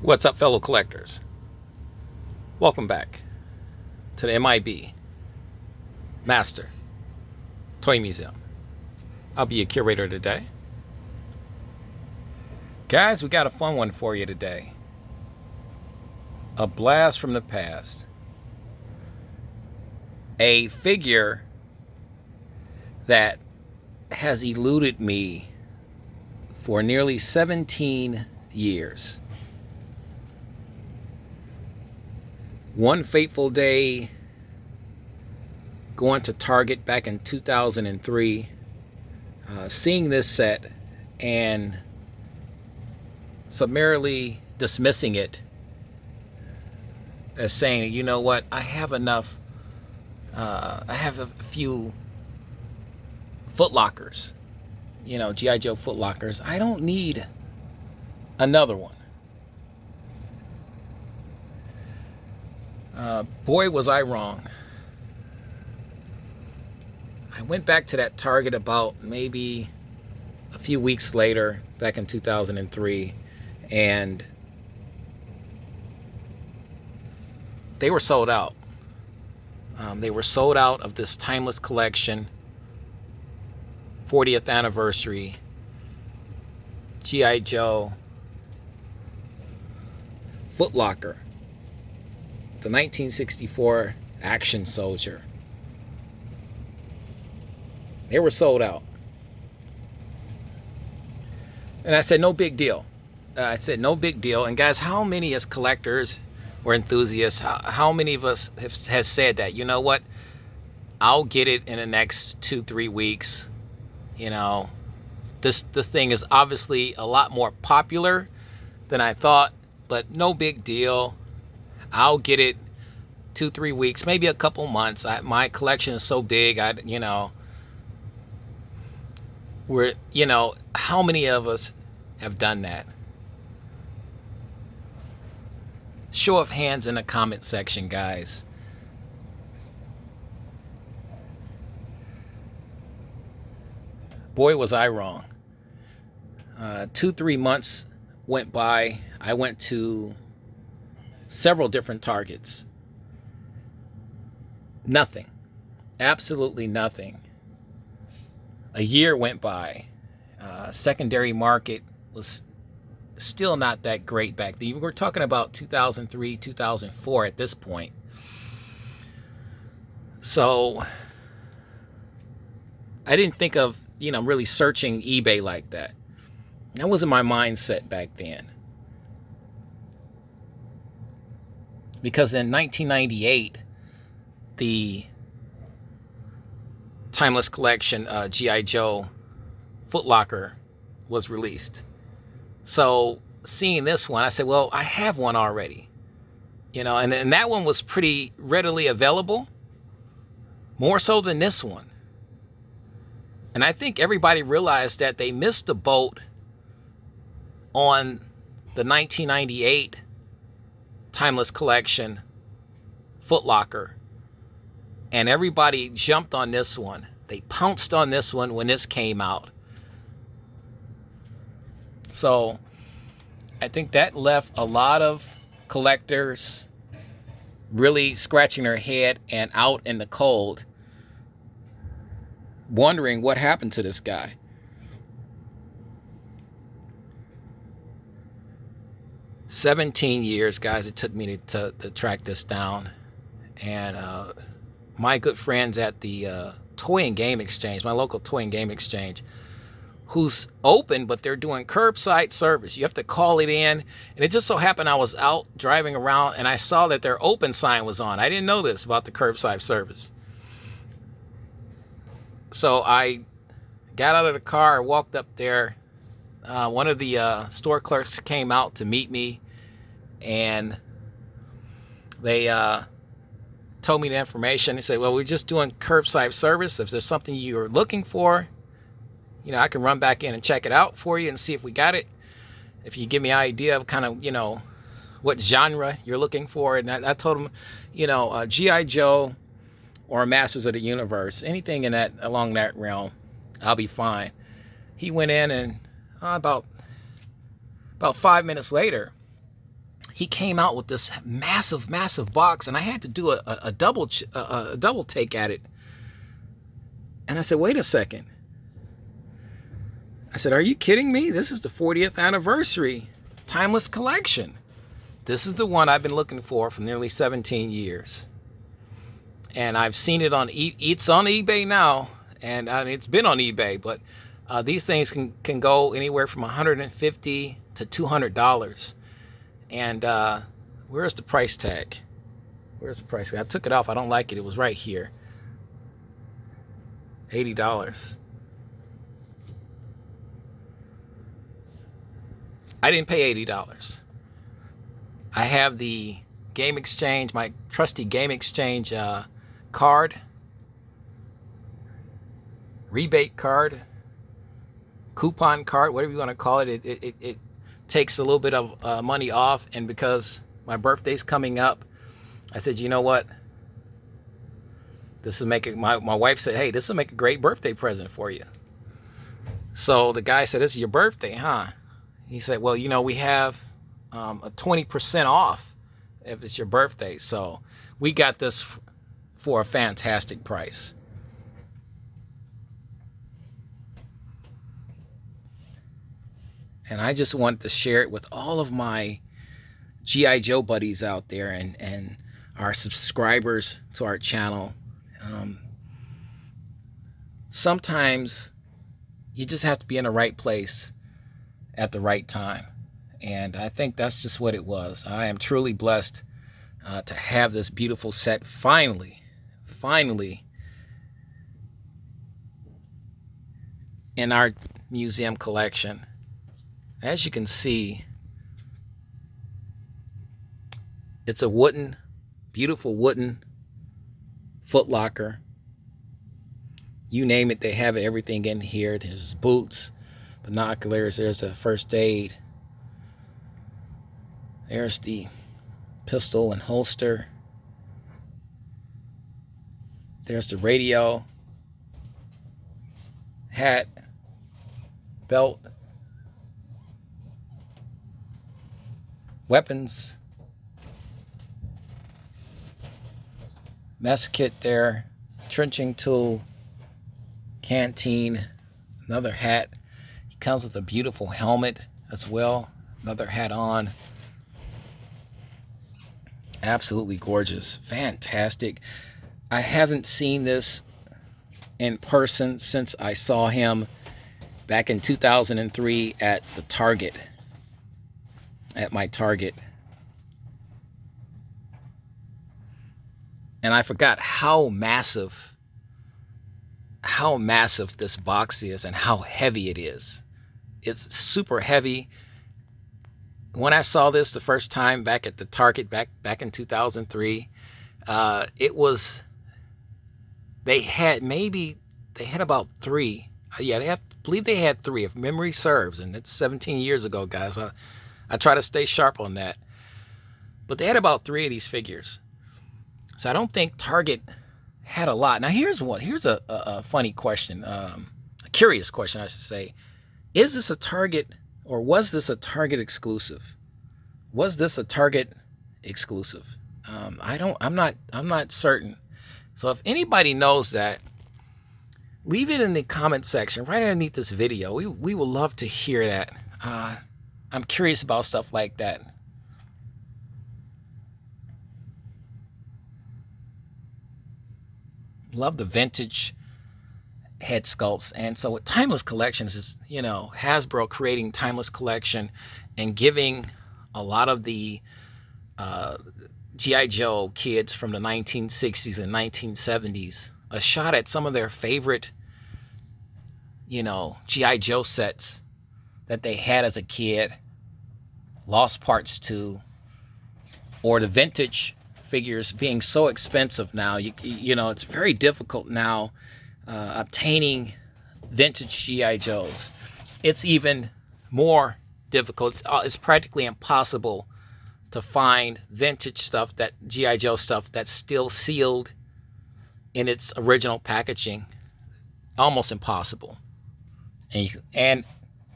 What's up, fellow collectors? Welcome back to the M.I.B. Master Toy Museum. I'll be your curator today. Guys, we got a fun one for you today. A blast from the past. A figure that has eluded me for nearly 17 years. One fateful day, going to Target back in 2003, seeing this set and summarily dismissing it as saying, you know what, I have enough, I have a few Footlockers, G.I. Joe Footlockers. I don't need another one. Boy, was I wrong. I went back to that Target about maybe a few weeks later, back in 2003, and they were sold out. They were sold out of this timeless collection, 40th anniversary, G.I. Joe Footlocker, the 1964 action soldier. They were sold out. And I said, no big deal. No big deal. And guys, how many as collectors or enthusiasts, how many of us has said that, you know what, I'll get it in the next 2-3 weeks. This thing is obviously a lot more popular than I thought, but no big deal. I'll get it 2-3 weeks, maybe a couple months. My collection is so big. How many of us have done that? Show of hands in the comment section, guys. Boy, was I wrong. 2-3 months went by. I went to several different Targets. Nothing. Absolutely nothing. A year went by. Secondary market was still not that great back then. We're talking about 2003, 2004 at this point. So I didn't think of, really searching eBay like that. That wasn't my mindset back then. Because in 1998, the timeless collection G.I. Joe Footlocker was released. So seeing this one, I said, well, I have one already. And that one was pretty readily available, more so than this one. And I think everybody realized that they missed the boat on the 1998 timeless collection Footlocker, and everybody jumped on this one. They pounced on this one when this came out. So I think that left a lot of collectors really scratching their head and out in the cold, wondering what happened to this guy. "17 years, guys, it took me to track this down. And my good friends at the Toy and Game Exchange, my local Toy and Game Exchange, who's open, but they're doing curbside service. You have to call it in. And it just so happened I was out driving around and I saw that their open sign was on. I didn't know this about the curbside service. So I got out of the car, walked up there. One of the store clerks came out to meet me, and they told me the information. They said, well, we're just doing curbside service. If there's something you're looking for, I can run back in and check it out for you and see if we got it. If you give me an idea of kind of, what genre you're looking for. And I told him, G.I. Joe or Masters of the Universe, anything in that, along that realm, I'll be fine. He went in, and about 5 minutes later, he came out with this massive, massive box, and I had to do a double take at it. And I said, wait a second. I said, are you kidding me? This is the 40th anniversary Timeless Collection. This is the one I've been looking for nearly 17 years. And I've seen it on, it's on eBay now. And I mean, it's been on eBay, but these things can go anywhere from $150 to $200. And where's the price tag? Where's the price tag? I took it off. I don't like it. It was right here. $80. I didn't pay $80. I have the Game Exchange, my trusty Game Exchange card, rebate card, coupon card, whatever you want to call it. It takes a little bit of money off, and because my birthday's coming up, I said, you know what? This will make it. My wife said, hey, this will make a great birthday present for you. So the guy said, this is your birthday, huh? He said, well, you know, we have a 20% off if it's your birthday. So we got this for a fantastic price. And I just wanted to share it with all of my G.I. Joe buddies out there and our subscribers to our channel. Sometimes you just have to be in the right place at the right time. And I think that's just what it was. I am truly blessed to have this beautiful set finally in our museum collection. As you can see, it's a beautiful wooden Footlocker. You name it, they have everything in here. There's boots, binoculars, there's a first aid. There's the pistol and holster. There's the radio, hat, belt, weapons, mess kit there, trenching tool, canteen, another hat. He comes with a beautiful helmet as well, another hat on. Absolutely gorgeous, fantastic. I haven't seen this in person since I saw him back in 2003 at the Target, at my Target. And I forgot how massive this box is and how heavy it is. It's super heavy. When I saw this the first time back at the Target back in 2003, it was, they had about 3. I believe they had 3 if memory serves, and it's 17 years ago, guys. I try to stay sharp on that. But they had about 3 of these figures. So I don't think Target had a lot. Now here's a funny question, a curious question, I should say. Is this a Target, or was this a Target exclusive? Was this a Target exclusive? I'm not certain. So if anybody knows that, leave it in the comment section right underneath this video. We will love to hear that. I'm curious about stuff like that. Love the vintage head sculpts. And so with Timeless Collections is, you know, Hasbro creating Timeless Collection and giving a lot of the G.I. Joe kids from the 1960s and 1970s a shot at some of their favorite, you know, G.I. Joe sets that they had as a kid, lost parts to, or the vintage figures being so expensive now. You know, it's very difficult now obtaining vintage G.I. Joes. It's even more difficult. It's practically impossible to find vintage stuff, that G.I. Joe stuff that's still sealed in its original packaging. Almost impossible. And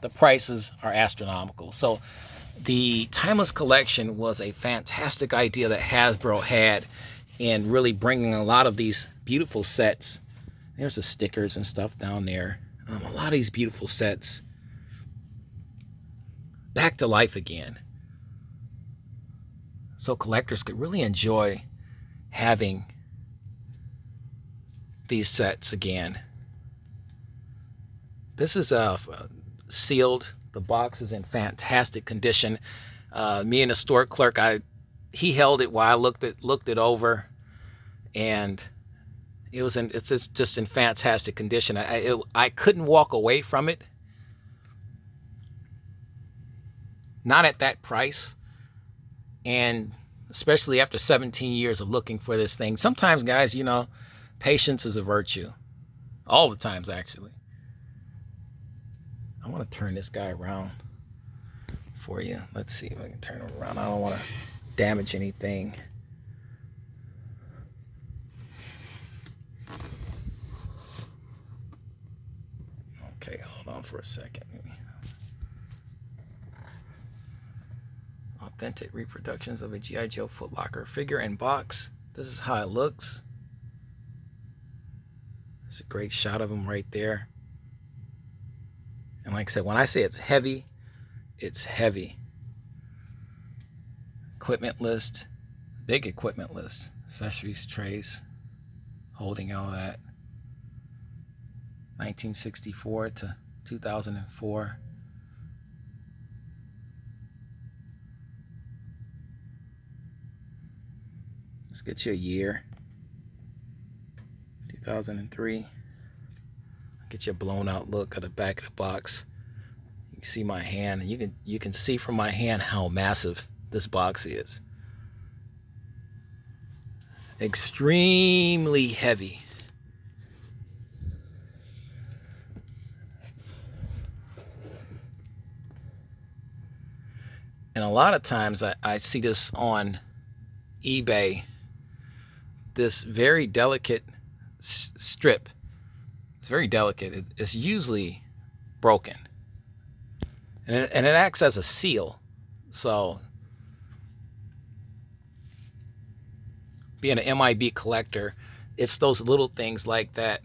the prices are astronomical. So the Timeless Collection was a fantastic idea that Hasbro had in really bringing a lot of these beautiful sets. There's the stickers and stuff down there. A lot of these beautiful sets back to life again, so collectors could really enjoy having these sets again. This is sealed. The box is in fantastic condition. Me and the store clerk, he held it while I looked it over, and it's just in fantastic condition. I couldn't walk away from it. Not at that price, and especially after 17 years of looking for this thing. Sometimes, guys, you know, patience is a virtue. All the times, actually. I want to turn this guy around for you. Let's see if I can turn him around. I don't want to damage anything. Okay, hold on for a second. Authentic reproductions of a G.I. Joe Footlocker figure and box. This is how it looks. There's a great shot of him right there. And like I said, when I say it's heavy, it's heavy. Equipment list, big equipment list. Accessories, trays, holding all that. 1964 to 2004. Let's get you a year. 2003. Get you a blown out look at the back of the box. You can see my hand, and you can see from my hand how massive this box is. Extremely heavy. And a lot of times I see this on eBay, this very delicate strip. It's very delicate. It's usually broken, and it acts as a seal. So being an M.I.B. collector, it's those little things like that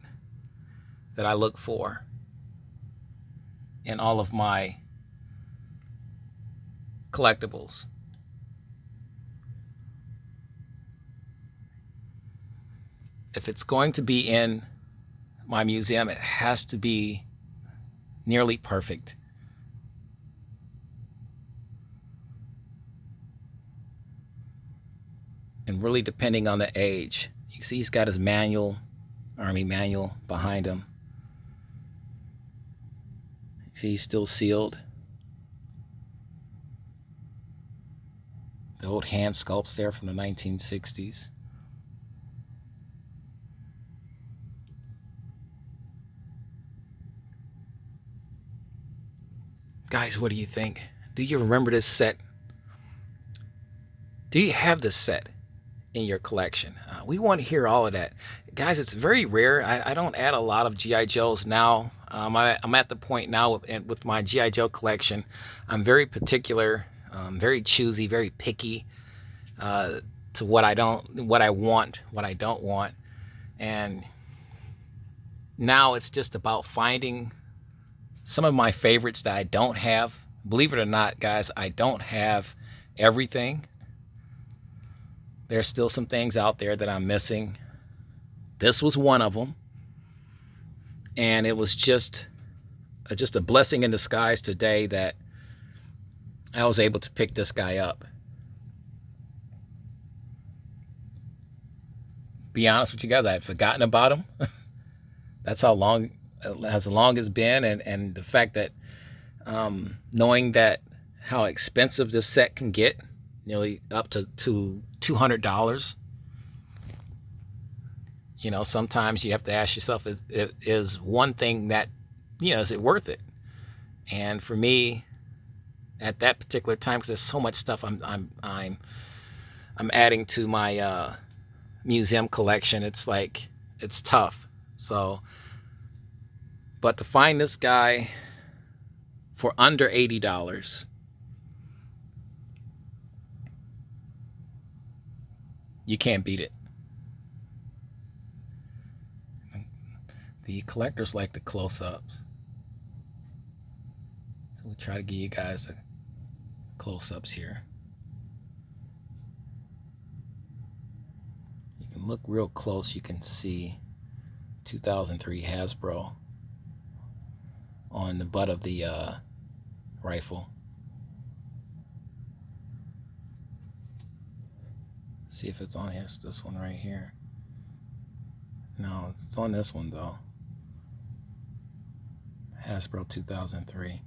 that I look for in all of my collectibles. If it's going to be in my museum, it has to be nearly perfect. And really depending on the age. You see he's got his manual, Army manual behind him. You see he's still sealed. The old hand sculpts there from the 1960s. Guys, what do you think? Do you remember this set? Do you have this set in your collection? We want to hear all of that. Guys, it's very rare. I don't add a lot of G.I. Joes now. I'm at the point now with my G.I. Joe collection. I'm very particular, very choosy, very picky to what I want, what I don't want. And now it's just about finding some of my favorites that I don't have. Believe it or not, guys, I don't have everything. There's still some things out there that I'm missing. This was one of them. And it was just a blessing in disguise today that I was able to pick this guy up. Be honest with you guys, I had forgotten about him. That's how long it's been, and the fact that knowing that how expensive this set can get, nearly up to $200. You know, sometimes you have to ask yourself, is one thing that, you know, is it worth it? And for me, at that particular time, because there's so much stuff I'm adding to my museum collection, it's like, it's tough. So, but to find this guy for under $80, You can't beat it. The collectors like the close-ups. So we try to give you guys the close-ups here. You can look real close. You can see 2003 Hasbro on the butt of the rifle. See if it's on this one right here. No, it's on this one though. Hasbro 2003.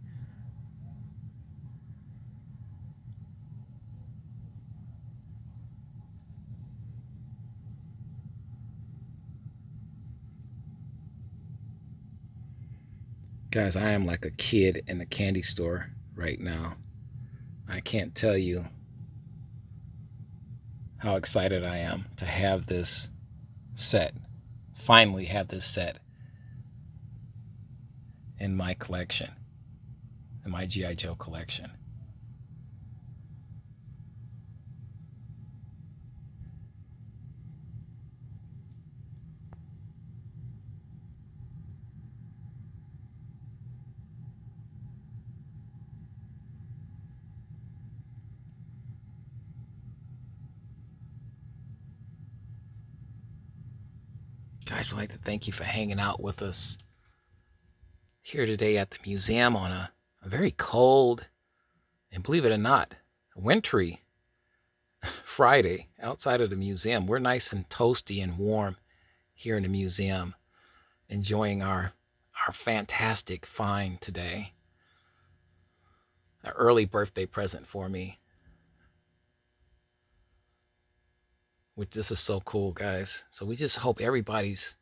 Guys, I am like a kid in a candy store right now. I can't tell you how excited I am to have this set. Finally have this set in my collection, in my G.I. Joe collection. Guys, we'd like to thank you for hanging out with us here today at the museum on a very cold, and believe it or not, wintry Friday outside of the museum. We're nice and toasty and warm here in the museum, enjoying our fantastic find today. An early birthday present for me. Which this is so cool, guys. So we just hope everybody's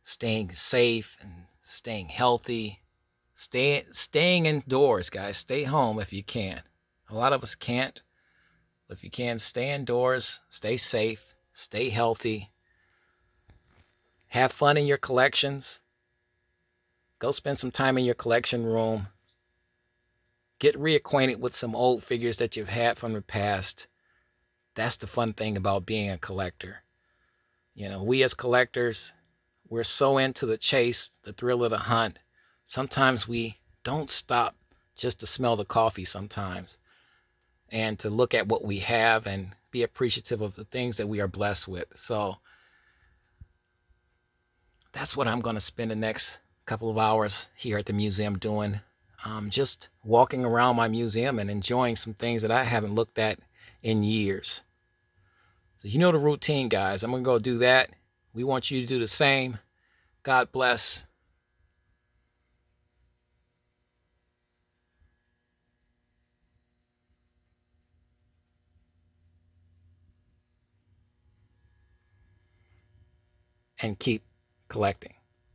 staying safe and staying healthy. Staying indoors, guys. Stay home if you can. A lot of us can't. But if you can, stay indoors, stay safe, stay healthy. Have fun in your collections. Go spend some time in your collection room. Get reacquainted with some old figures that you've had from the past. That's the fun thing about being a collector. You know, we as collectors, we're so into the chase, the thrill of the hunt. Sometimes we don't stop just to smell the coffee sometimes and to look at what we have and be appreciative of the things that we are blessed with. So that's what I'm going to spend the next couple of hours here at the museum doing. Just walking around my museum and enjoying some things that I haven't looked at in years. So you know the routine, guys. I'm going to go do that. We want you to do the same. God bless. And keep collecting.